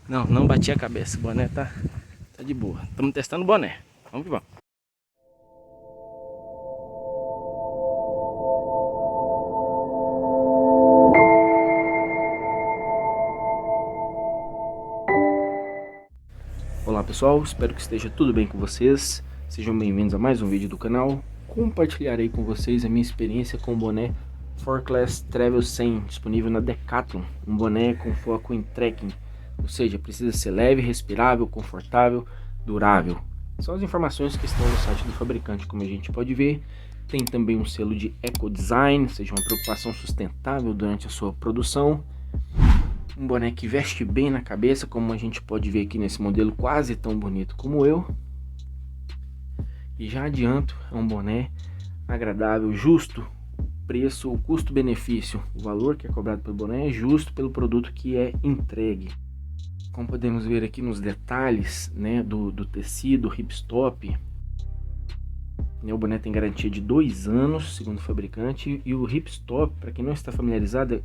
Não bati a cabeça. O boné tá de boa. Estamos testando o boné. Vamos que vamos. Olá pessoal, espero que esteja tudo bem com vocês. Sejam bem-vindos a mais um vídeo do canal. Compartilharei com vocês a minha experiência com o boné 4Class Travel 100, disponível na Decathlon. Um boné com foco em trekking, ou seja, precisa ser leve, respirável, confortável, durável. São as informações que estão no site do fabricante, como a gente pode ver. Tem também um selo de Eco Design, ou seja, uma preocupação sustentável durante a sua produção. Um boné que veste bem na cabeça, como a gente pode ver aqui nesse modelo quase tão bonito como eu. E já adianto, é um boné agradável, justo. O preço, o custo-benefício, o valor que é cobrado pelo boné é justo pelo produto que é entregue. Como podemos ver aqui nos detalhes, né, do tecido, hipstop. O boné tem garantia de 2 anos, segundo o fabricante. E o hipstop, para quem não está familiarizado,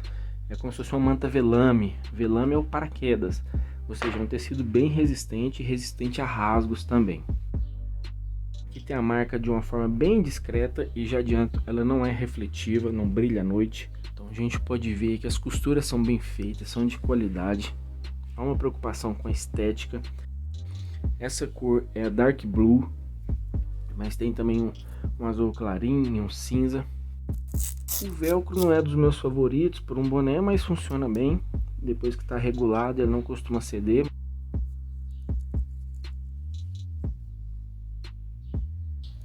é como se fosse uma manta velame. Velame é o paraquedas, ou seja, é um tecido bem resistente e resistente a rasgos também. Aqui tem a marca de uma forma bem discreta e já adianto, ela não é refletiva, não brilha à noite. Então a gente pode ver que as costuras são bem feitas, são de qualidade. Há uma preocupação com a estética. Essa cor é a Dark Blue, mas tem também um azul clarinho e um cinza. O velcro não é dos meus favoritos por um boné, mas funciona bem. Depois que está regulado, ele não costuma ceder.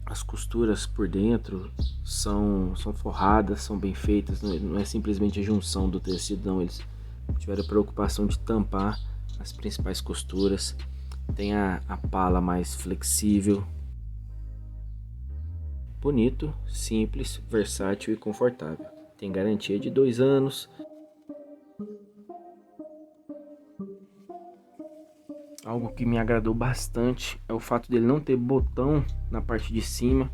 As costuras por dentro são forradas, são bem feitas. Não é simplesmente a junção do tecido, não. Eles tiveram a preocupação de tampar as principais costuras. Tem a pala mais flexível. Bonito, simples, versátil e confortável. Tem garantia de 2 anos. Algo que me agradou bastante é o fato dele não ter botão na parte de cima.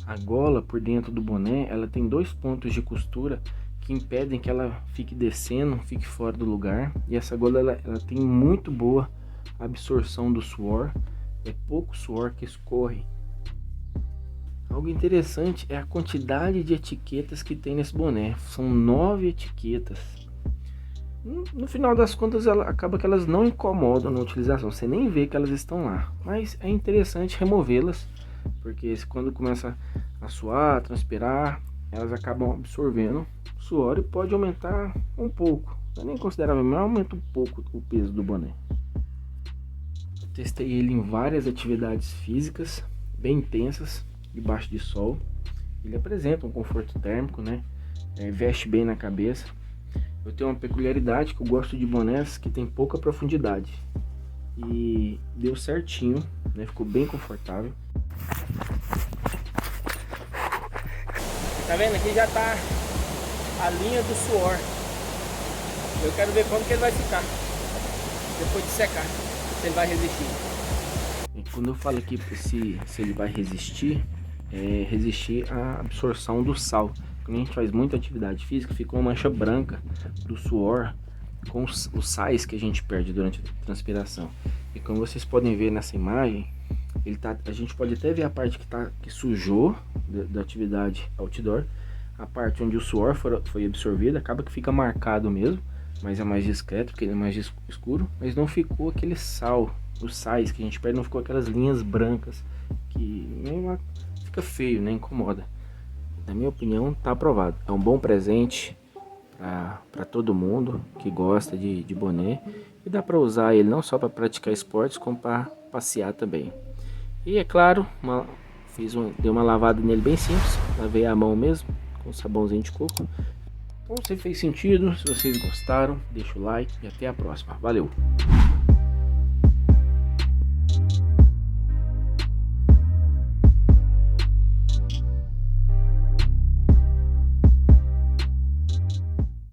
A gola por dentro do boné, ela tem 2 pontos de costura que impedem que ela fique descendo, fique fora do lugar. E essa gola ela tem muito boa absorção do suor. É pouco suor que escorre. Algo interessante é a quantidade de etiquetas que tem nesse boné. São 9 etiquetas. No final das contas, acaba que elas não incomodam na utilização. Você nem vê que elas estão lá. Mas é interessante removê-las, porque quando começa a suar, a transpirar, elas acabam absorvendo suor e pode aumentar um pouco. Não é nem considerável, mas aumenta um pouco o peso do boné. Eu testei ele em várias atividades físicas bem intensas, debaixo de sol. Ele apresenta um conforto térmico, né? Veste bem na cabeça. Eu tenho uma peculiaridade que eu gosto de bonés que tem pouca profundidade. E deu certinho, né? Ficou bem confortável. Tá vendo? Aqui já tá a linha do suor. Eu quero ver como que ele vai ficar depois de secar, se ele vai resistir. E quando eu falo aqui se ele vai resistir, resistir à absorção do sal. Quando a gente faz muita atividade física, fica uma mancha branca do suor com os sais que a gente perde durante a transpiração. E como vocês podem ver nessa imagem, a gente pode até ver a parte que sujou da atividade outdoor. A parte onde o suor foi absorvido, acaba que fica marcado mesmo, mas é mais discreto porque ele é mais escuro. Mas não ficou aquele sal, os sais que a gente perde, não ficou aquelas linhas brancas que fica feio, né? Incomoda. Na minha opinião, tá aprovado. É um bom presente para todo mundo que gosta de boné. E dá para usar ele não só para praticar esportes, como para passear também. E é claro, dei uma lavada nele bem simples. Lavei a mão mesmo, com sabãozinho de coco. Então, se fez sentido, se vocês gostaram, deixa o like e até a próxima. Valeu!